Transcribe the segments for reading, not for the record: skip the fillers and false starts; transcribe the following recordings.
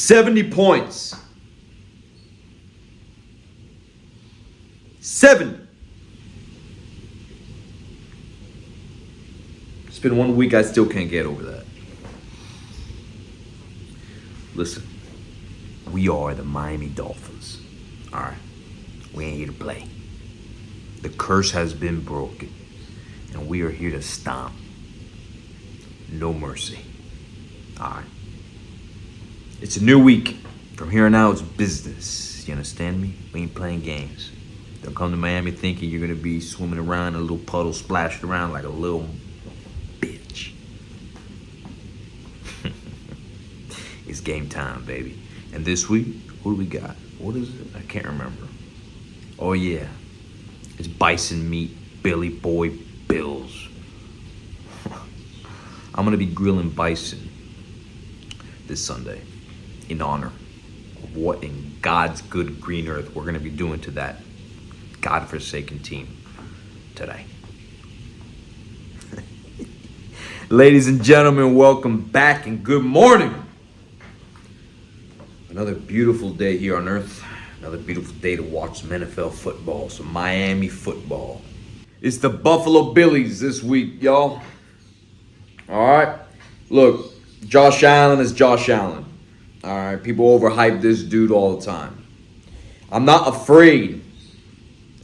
70 points. 7. It's been 1 week. I still can't get over that. Listen, we are the Miami Dolphins. All right, we ain't here to play. The curse has been broken, and we are here to stomp. No mercy. All right. It's a new week. From here on out, it's business. You understand me? We ain't playing games. Don't come to Miami thinking you're going to be swimming around in a little puddle, splashing around like a little bitch. It's game time, baby. And this week, who do we got? What is it? I can't remember. Oh, yeah. It's bison meat, Billy Boy Bills. I'm going to be grilling bison this Sunday in honor of what in God's good green earth we're going to be doing to that godforsaken team today. Ladies and gentlemen, welcome back and good morning. Another beautiful day here on earth. Another beautiful day to watch some NFL football, some Miami football. It's the Buffalo Billies this week, y'all. All right. Look, Josh Allen is Josh Allen. All right. People overhype this dude all the time. I'm not afraid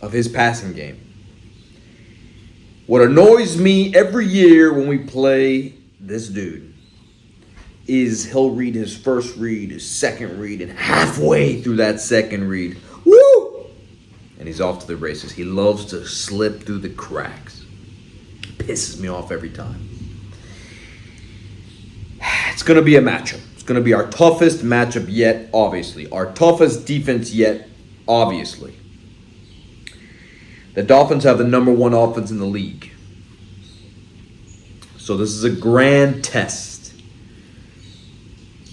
of his passing game. What annoys me every year when we play this dude is he'll read his first read, his second read, and halfway through that second read, woo! And he's off to the races. He loves to slip through the cracks. Pisses me off every time. It's going to be a matchup. It's going to be our toughest matchup yet, obviously. Our toughest defense yet, obviously. The Dolphins have the number 1 offense in the league. So this is a grand test.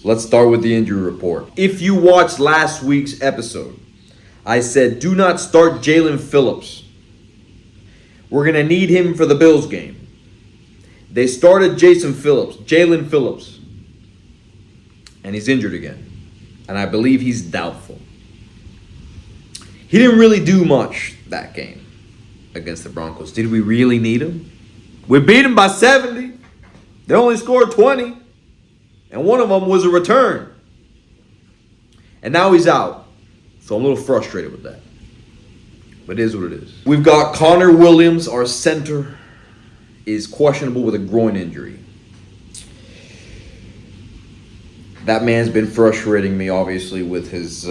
Let's start with the injury report. If you watched last week's episode, I said do not start Jalen Phillips. We're going to need him for the Bills game. They started Jalen Phillips. And he's injured again. And I believe he's doubtful. He didn't really do much that game against the Broncos. Did we really need him? We beat him by 70. They only scored 20. And one of them was a return. And now he's out. So I'm a little frustrated with that. But it is what it is. We've got Connor Williams, our center, is questionable with a groin injury. That man's been frustrating me, obviously, with his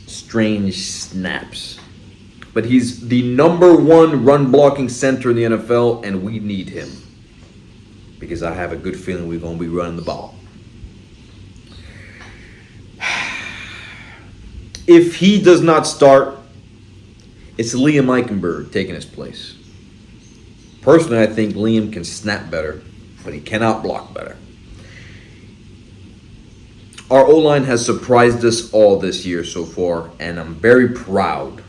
strange snaps. But he's the number 1 run-blocking center in the NFL, and we need him. Because I have a good feeling we're going to be running the ball. If he does not start, it's Liam Eichenberg taking his place. Personally, I think Liam can snap better, but he cannot block better. Our O-line has surprised us all this year so far, and I'm very proud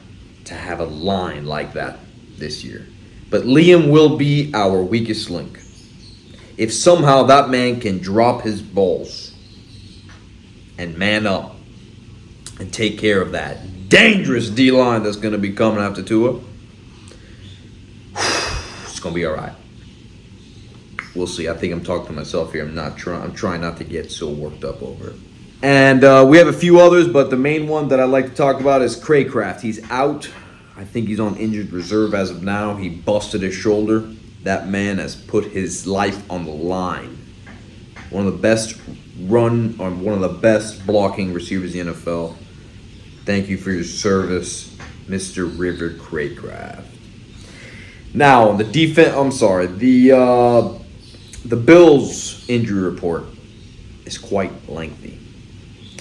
to have a line like that this year. But Liam will be our weakest link. If somehow that man can drop his balls and man up and take care of that dangerous D-line that's going to be coming after Tua, it's going to be all right. We'll see. I think I'm talking to myself here. I'm trying not to get so worked up over it. And we have a few others, but the main one that I'd like to talk about is Craycraft. He's out. I think he's on injured reserve as of now. He busted his shoulder. That man has put his life on the line. One of the best blocking receivers in the NFL. Thank you for your service, Mr. River Craycraft. Now, the Bills injury report is quite lengthy.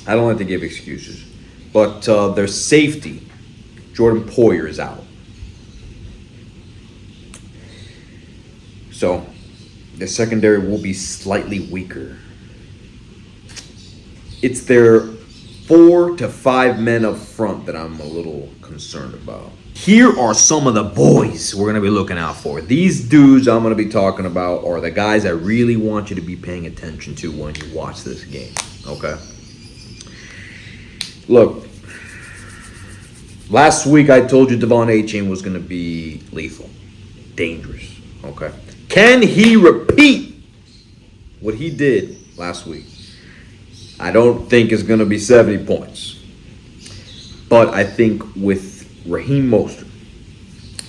I don't like to give excuses, but their safety, Jordan Poyer, is out. So, the secondary will be slightly weaker. It's their 4 to 5 men up front that I'm a little concerned about. Here are some of the boys we're going to be looking out for. These dudes I'm going to be talking about are the guys I really want you to be paying attention to when you watch this game. Okay? Look, last week I told you Devon A-Chain was going to be lethal, dangerous. Okay, can he repeat what he did last week? I don't think it's going to be 70 points, but I think with Raheem Mostert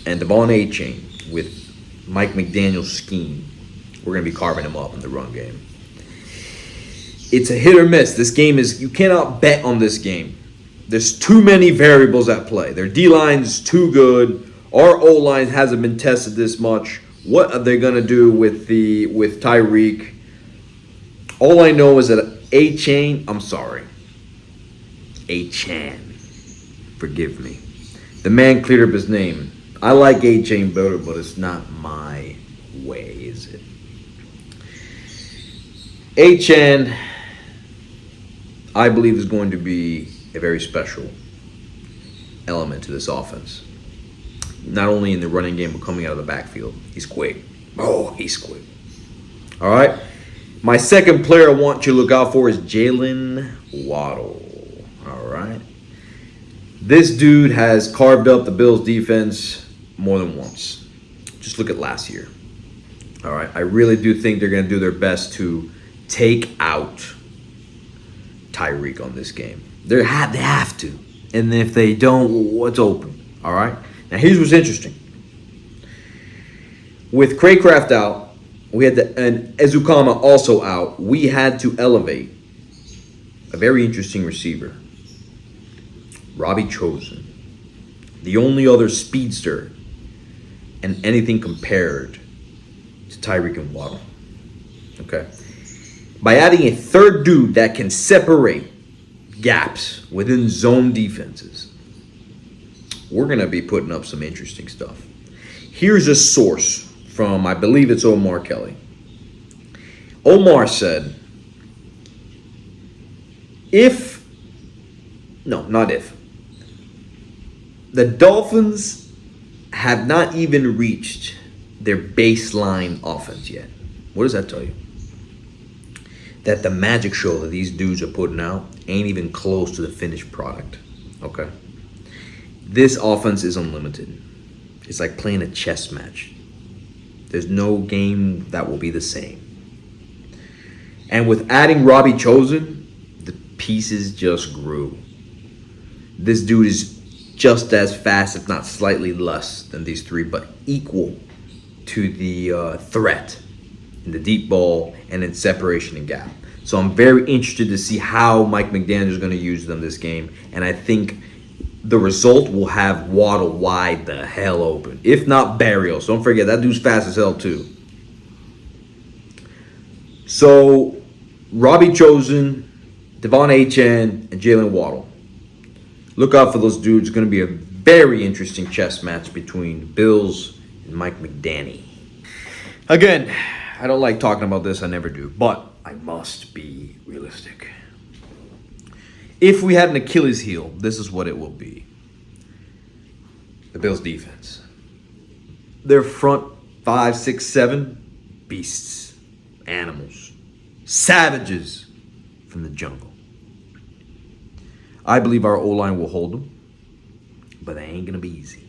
and Devon A-Chain with Mike McDaniel's scheme, we're going to be carving him up in the run game. It's a hit or miss. This game is, you cannot bet on this game. There's too many variables at play. Their D-line's too good. Our O-line hasn't been tested this much. What are they going to do with Tyreek? All I know is that A-Chain, A-Chan, forgive me. The man cleared up his name. I like A-Chain better, but it's not my way, is it? A-Chan, I believe, is going to be a very special element to this offense. Not only in the running game, but coming out of the backfield. He's quick. Oh, he's quick. All right. My second player I want you to look out for is Jalen Waddle. All right. This dude has carved up the Bills' defense more than once. Just look at last year. All right. I really do think they're going to do their best to take out Tyreek on this game. They have to. And if they don't, what's open? All right. Now, here's what's interesting. With Craycraft out, we had and Ezukama also out. We had to elevate a very interesting receiver, Robbie Chosen, the only other speedster and anything compared to Tyreek and Waddle. Okay. By adding a third dude that can separate gaps within zone defenses, we're going to be putting up some interesting stuff. Here's a source from, I believe it's Omar Kelly. Omar said, the Dolphins have not even reached their baseline offense yet. What does that tell you? That the magic show that these dudes are putting out ain't even close to the finished product. Okay? This offense is unlimited. It's like playing a chess match. There's no game that will be the same. And with adding Robbie Chosen, the pieces just grew. This dude is just as fast, if not slightly less than these three, but equal to the threat in the deep ball and in separation and gap. So I'm very interested to see how Mike McDaniel is going to use them this game. And I think the result will have Waddle wide the hell open. If not Barrios. Don't forget, that dude's fast as hell too. So, Robbie Chosen, Devon A-Chan, and Jalen Waddle. Look out for those dudes. It's going to be a very interesting chess match between Bills and Mike McDaniel. Again, I don't like talking about this. I never do. But I must be realistic. If we had an Achilles heel, this is what it will be. The Bills' defense. Their front 5, 6, 7, beasts, animals, savages from the jungle. I believe our O-line will hold them, but they ain't going to be easy,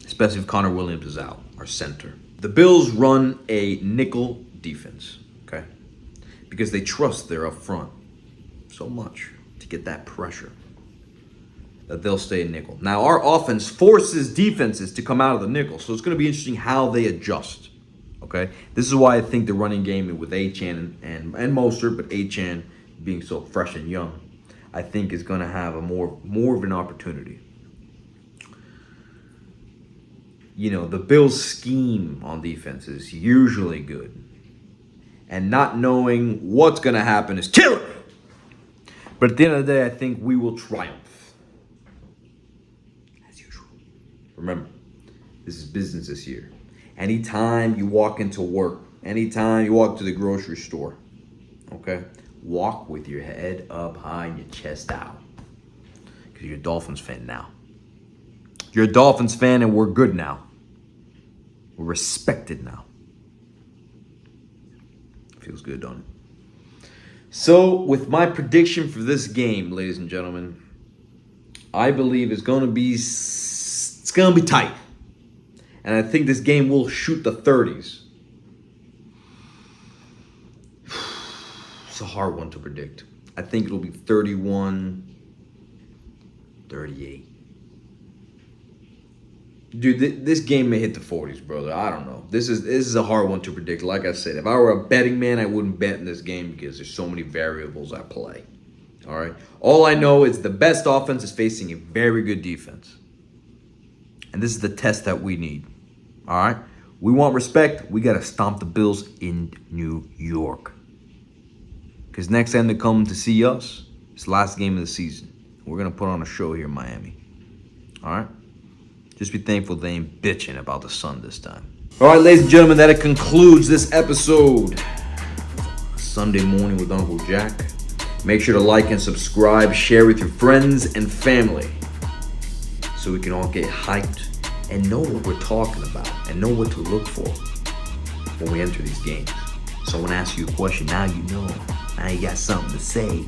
especially if Connor Williams is out, our center. The Bills run a nickel defense, okay, because they trust their up front so much to get that pressure that they'll stay in nickel. Now, our offense forces defenses to come out of the nickel, so it's going to be interesting how they adjust, okay? This is why I think the running game with A-Chan and Mostert, but A-Chan being so fresh and young, I think is going to have a more of an opportunity. You know, the Bills' scheme on defense is usually good. And not knowing what's going to happen is killer. But at the end of the day, I think we will triumph. As usual. Remember, this is business this year. Anytime you walk into work, anytime you walk to the grocery store, okay, walk with your head up high and your chest out. Because you're a Dolphins fan now. You're a Dolphins fan and we're good now. We're respected now. Feels good, don't it? So, with my prediction for this game, ladies and gentlemen, I believe it's gonna be tight, and I think this game will shoot the 30s. It's a hard one to predict. I think it'll be 31-38. Dude, this game may hit the 40s, brother. I don't know. This is a hard one to predict. Like I said, if I were a betting man, I wouldn't bet in this game because there's so many variables at play. All right? All I know is the best offense is facing a very good defense. And this is the test that we need. All right? We want respect. We got to stomp the Bills in New York. Because next time they come to see us, it's the last game of the season. We're going to put on a show here in Miami. All right? Just be thankful they ain't bitching about the sun this time. All right, ladies and gentlemen, that concludes this episode. Sunday morning with Uncle Jack. Make sure to like and subscribe, share with your friends and family so we can all get hyped and know what we're talking about and know what to look for when we enter these games. Someone asks you a question, now you know. Now you got something to say.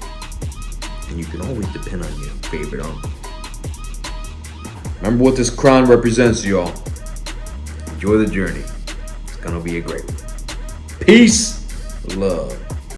And you can always depend on your favorite uncle. Remember what this crown represents, y'all. Enjoy the journey. It's gonna be a great one. Peace, love.